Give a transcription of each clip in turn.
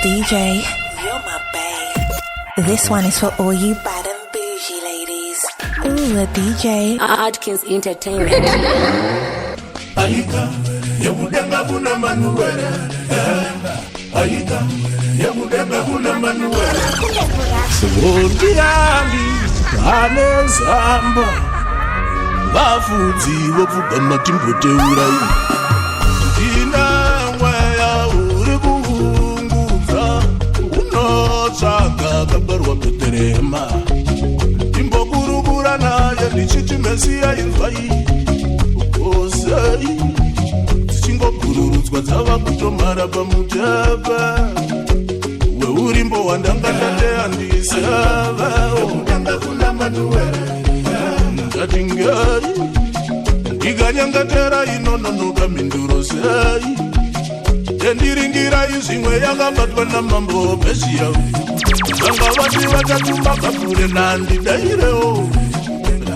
DJ, you're my babe. This one is for all you bad and bougie ladies. Ooh, a DJ. Adkins Entertainment. Aika, yamudenga kuna manuwele. Aika, yamudenga kuna manuwele. Sondi yami, ane zamba. Bafuzi wovuga matimbote urai. Inangwaya uri kuhunguza. Unotsvaga kabarwa peterema. Timbokurukura naye ndichiti Mesiya irwai. Ozai tichingogururudzwa dzava kutomhara pamuteva. Weurimbo wandanga ndateya ndisava. Wekutanga kuna manuwele. Ndati ngai ndikanyangatera inononoka minduro sei. Tendiringira izvimwe yakabatwa namambo Mesiya. Vanga vati vatatuma kapure nandidairewo.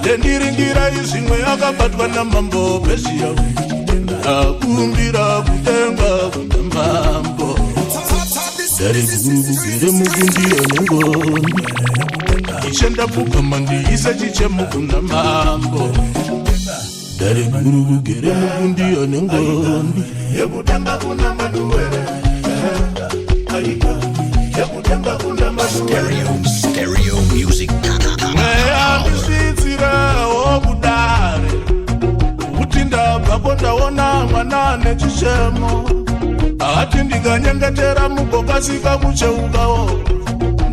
Tendiringira izvimwe yakabatwa namambo Mesiya. Ndakumbira kutenga kuna mambo. Dari gurugere mugundiyo nengoni. Ishe ndapfugama ndiise chichemo kuna mambo. Dari gurugere mugundiyo nengoni. Yekutanga kuna manuwele. Aika, yekutanga kuna manuwele. Stereo music. Mweya ndisitsirawo kudare. Kuti ndabva ndaona mwana nechichemo. Ati ndikanyengetera mugokasika kucheukawo.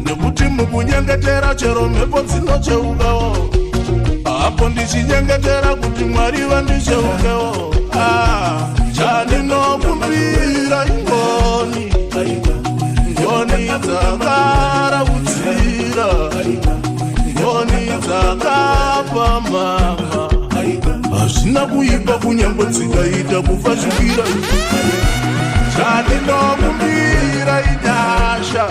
Nekuti mukunyengetera chero mhepo dzinocheukawo. Apo ndichinyengetera kuti Mwari vandicheukewo. Chandinokumbira ingoni. Ngoni dzakarautsira. Ngoni dzakapa mama. Hazvina kuipa kunyangwe dzikaita kufashukira. Chandinokumbira inyasha.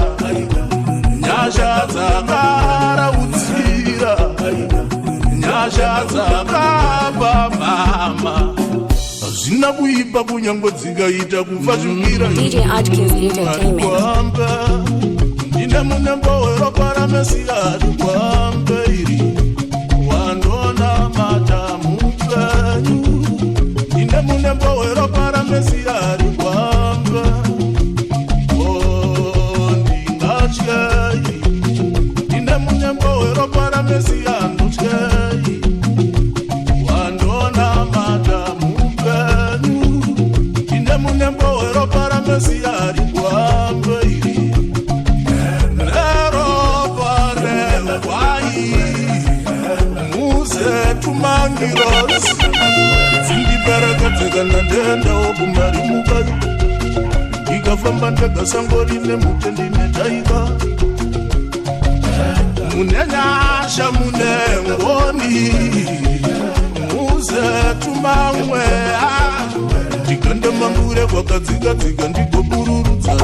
Nyasha dzakarautsira. Nyasha dzakapa mama. Hazvina kuipa kunyangwe dzikaita kufashukira. DJ Adkins Entertainment. Ndine munembo weropa raMesiya ari kwamberi. Wandona mata mupenyu. Ndine munembo weropa raMesiya ari kwamberi. Oh, ndingatyei. Ndine munembo weropa raMesiya ndotyei. Wandona mata mupenyu. Ndine munembo weropa raMesiya ari kwamberi. Tumangiros Zindiberekedzeka ndandendawo kumarimuka. Ndikafamba ndagasangori nemute ndinetaika. Mune nyasha mune ngoni. Muze tumamweya. Ndikandemangure kwakadzika-dzika ndigobururudza.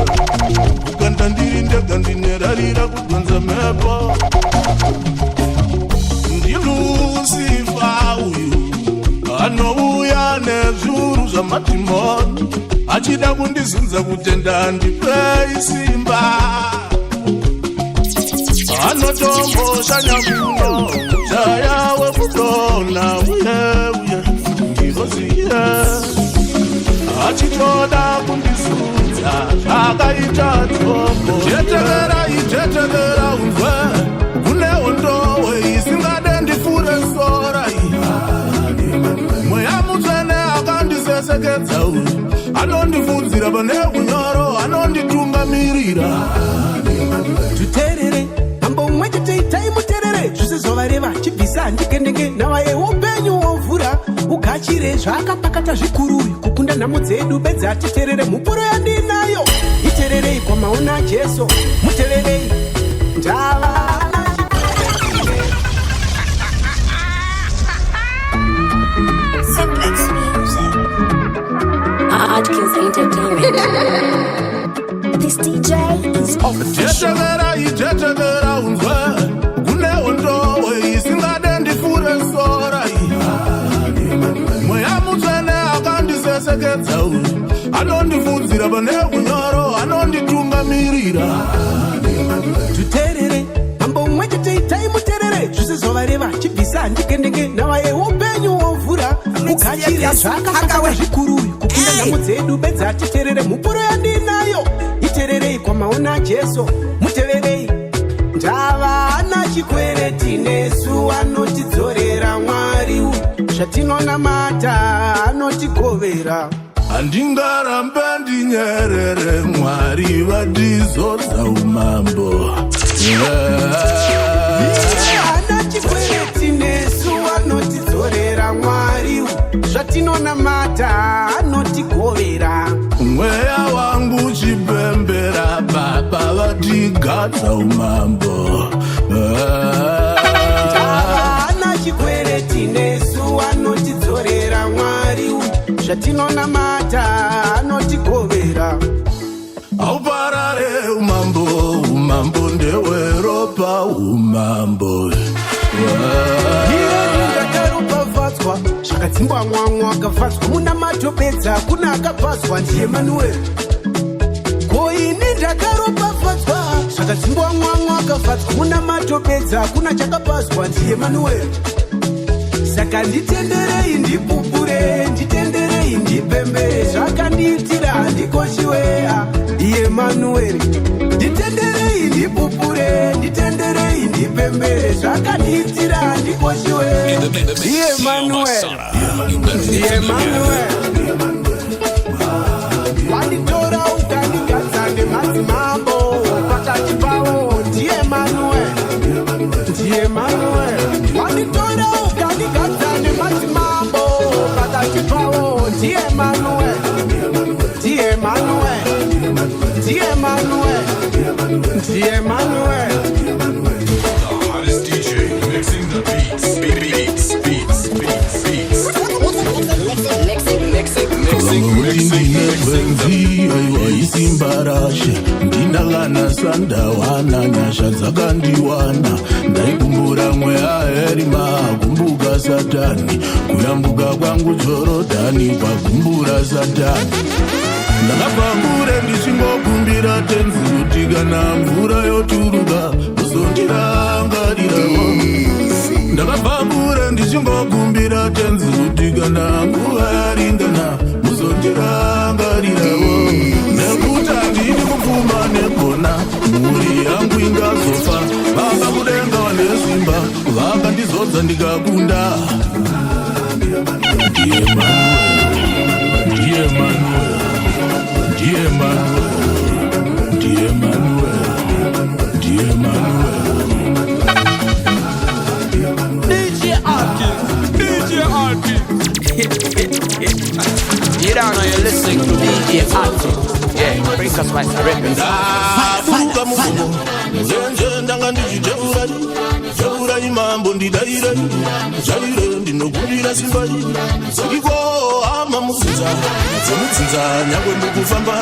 Kukanda ndiri ndega ndinerarira kudonza mhepo. Lucifer uyu anouya nezviuru zvamatimoni. Achida kundizunza kutenda ndipei simba. Anotomboshanya kuno chaya wekudona uye ndinoziye. Achitoda kundizunza zvakaita tombo. Jetekera unzwe kunewo ndowe isingade ndifure sora. Mweya mutsvene akandisesekedza uyu. Anondifunzira pane unyoro, anonditungamirira. Tuterere mambo umwe chete itai muterere. Zvisizovareva chibvisa ndikendenge nhava yeupenyu wovhura. Ugachire zvakapakata zvikuru kukunda nhamo dzedu bedza titerere. Mupuro yandinayo itererei kwamaona Jesu. Mutererei ndava. Adkins Entertainment. This DJ is official. Jetekera unzwe kunewo ndowe isingade ndifure sora. Mweya mutsvene akandisesekedza uyu. Anondifunzira pane unyoro, anonditunga ndakamirira tuterere mambo umwe chete itai muterere zvisizovareva chibvisa ndikendenge nhava yeupenyu wovhura kugachira zvakapakata zvikuru kukunda nhamo dzedu bedza titerere mupuro yandinayo itererei kwamaona jesu muteverei ndava ana chikwereti nesu anotidzorera mwari zvatinonamata anotigovera handingarambe ndinyerere mwari vadizodza umambo ana chikwereti nesu anotidzorera mwari zvatinonamata anotigovera mweya wangu chipembera baba vatigadza umambo ana chikwereti nesu anotidzorera mwari zvatinonamata anotigovera auparare umambo umambo ndeweropa umambo ndakaropafadzwa zvakadzimbwa mwamwa akafadzwa muna matopedza kuna akapadzwa ndiye manueri koini ndakaropafadzwa zvakadzimbwa mwamwa akafadzwa muna matopedza kuna chakapadzwa ndiye manueri saka nditenderei ndipupure nditenderei ndipembere zvakandiitira ndikoshiweya iye manueri nditenderei ndipupure nditenderei ndipembere zvakandiitira ndikoshiweya iye manueri iye manueri wanditora ukandigadza nemadzimambo pakati pavo ndiye manueri ndiye manueri wanditora ukandigadza nemadzimambo pakati pavo ndiye manueri ndiye manueri ndiye manueri ndiye manueri The hottest DJ mixing the beats. ndinegwenzi aiwaisimbarashe ndinakanasa ndawana nyasha dzakandiwana ndaikumbura mweya herima kumbuka satani kuyambuka kwangu jorodhani kwakumbura satani ndakapangure ndichingokumbira tenzi kuti kana mvura yoturuka uzondirangarirawo ndakapangure ndichingokumbira tenzi kuti kana nguva yaringana muzondirangarirawo nekuti handidi kupfuma negona mhuri yangu ingazofa vava kudenga vane simba vakandizodza ndikakunda ndiye manuel ndiye manuel ndiye manuel ndiye manuel ndiye manuel DJ Artie. You don't know you're listening to DJ Artie. Yeah, bring us my records. Fuka mufumo muzenje ndanga ndichiteurari teura imambo ndidairai jaire ndinogurira simbai dziriko hama mudzinza dzemudzinza nyangwe mukufamba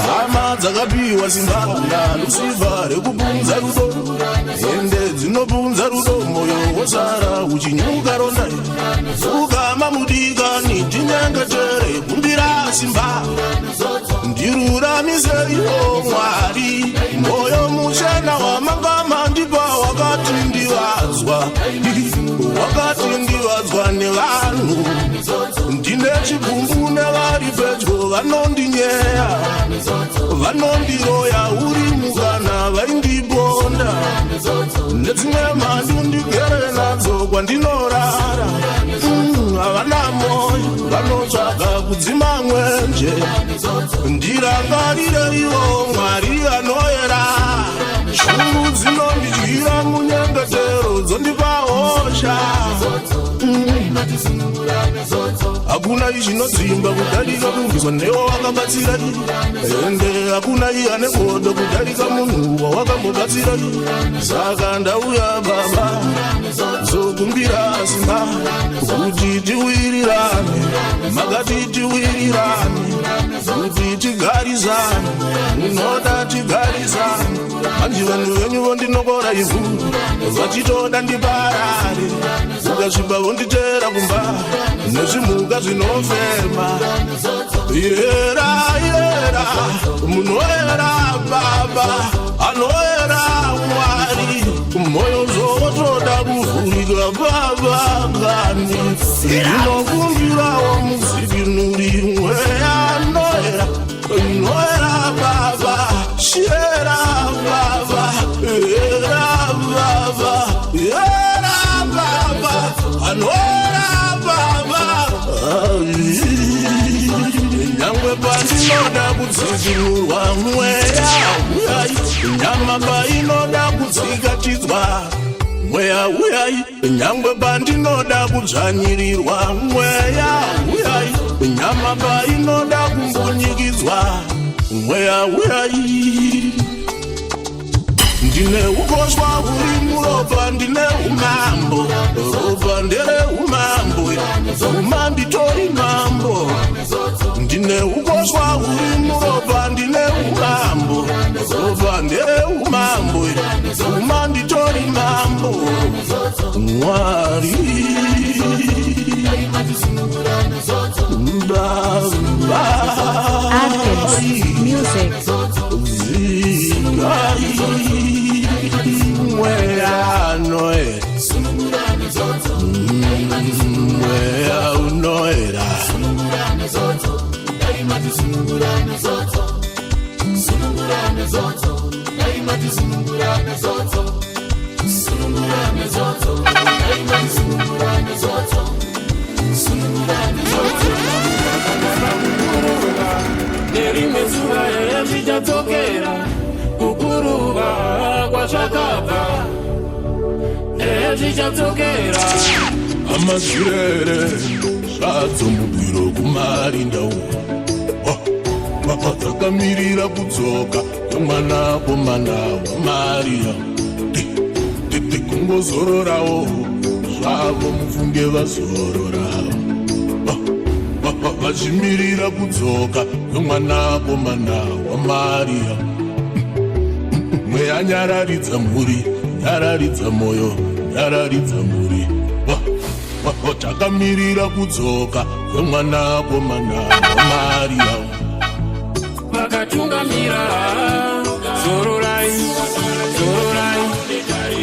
hama dzakapiwa simba nalusiva rekubvunza rudo ende dzinobvunza rudo moyo wosara uchinyuka rondai ukama mudikani tinyengetere kumbira simba ndiruramiseiwo mwari moyo muchena wamangama ndipa wakati ndivadzwa nevanhu ndine chibvumbu nevari pedyo vanondinyeya vanondiroya uri mukana vaindibonda nedzimwe mhandu ndigere nadzo kwandinorara havana moyo vanotsvaga kudzima mwenje ndirangarire ivo mwari anoyera shungu dzinondidyira munyengetero dzondipa hosha hakuna ichinodzimba kudarika kurwiswa newo wakabatsira ende hakuna iane godo kudarika munhu wawakambobatsira saka ndauya baba zokumbira simba kuti tiwirirane makati tiwirirane kuti tigarizane unoda tigarizane manje vanhu venyu vondinokora ivhu vachitoda ndiparare ukasviba vonditera kumba nezvimhuka zvinofema yera yera munoyera baba anoera Mwari moyo zotoda kuvhurika baba ngani ndinokumbirawo muzikinuri mweya anoera baba shera baba era baba anoera baba nyangwe pandinoda kudzidzirwa mweya uyai nyama painoda kudzikatidzwa mweya uyai nyangwe pandinoda kudzvanyirirwa mweya uyai nyama painoda kumbunyikidzwa mweya uyai ndine ukoswa huri muropa ndine umambo ropa ndere umambo umanditori mambo ndine ukoswa huri muropa ndine umambo ropa ndere umambo umanditori mambo Mwari Adkins Music Mwea noe Mwea unoera Nerimezura ezvichatokera kukuruva kwazvakabva ezvichatokera amazvirere zvadzomubwiro kumarindau dzakamirira kudzoka kwemwanakomana waMariya kungozororawo zvavo mufunge vazororawo vachimirira kudzoka kwemwanakomana waMariya mweya nyararidza mhuri nyararidza moyo nyararidza mhuri takamirira kudzoka kwemwanakomana waMariya vakatungamira zororai zororai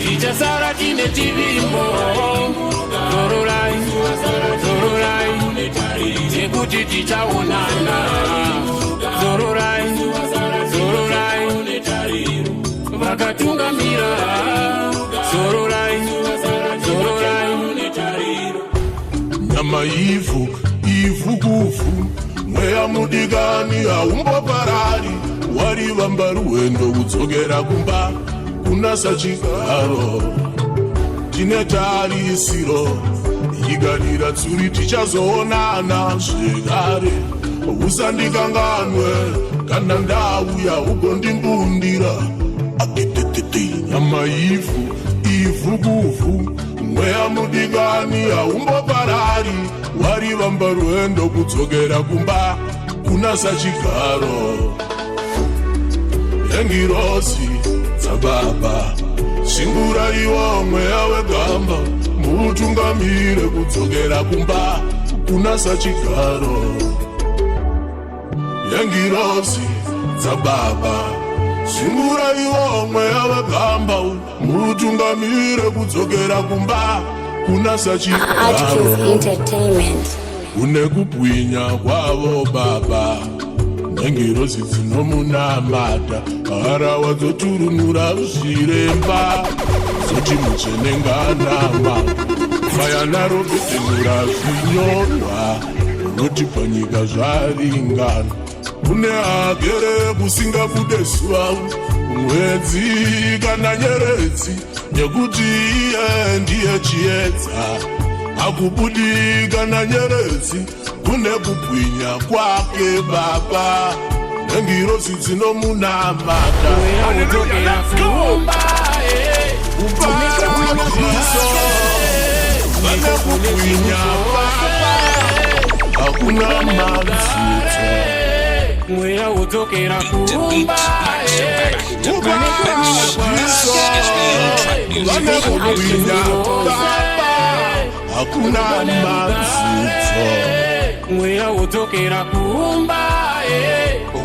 tichasara tine chivimbo zororai zororai nekuti tichaonana zororai zororai vakatungamira zororai zororai nyama ivhu kufu mweya mudikani haumboparari warivamba ruendo kudzokera kumba kunasa chigaro tine tarisiro igadira tsuri tichazoonana zvekare usandikanganwe kana ndauya ugondimbundira aketetete nyama ivhu kufu mweya mudikani haumboparari warivamba ruendo kudzokera kumba kunasa chigaro yengirosi dzababa shinguraiwa mweya wegamba mutungamire kudzokera kumba kunasa chigaro yengirosi dzababa shinguraiwa mweya wegamba mutungamire kudzokera kumba kunasa chigaro kune kubwinya kwavo baba nengirozi dzinomunamata harawa dzoturunura zviremba zoti muchenenganama fayanaro kutenura zvinyorwa unoti panyika zvaringana kune agere kusingabude zuva mwedzi kana nyeredzi nekuti iye ndiye chiedza akubudi kana nyeredzi kune kubwinya kwake baba nengirozi dzinomunamata vane kubwinya hakuna madzidzo mweya udzokera kumba vane kubwinya hakuna madzidzo mweya udzokera kumba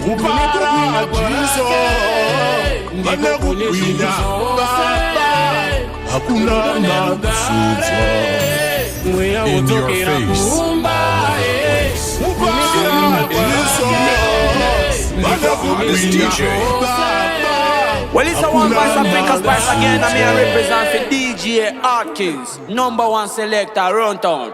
kupara madzidzo Wanakukwinya baba hakuna mazuzo. Mweya In your utokera face. kumba Well, it's a one voice Africa Spice again. I'm here represent for DJ Atkins, #1 selector, Runtown.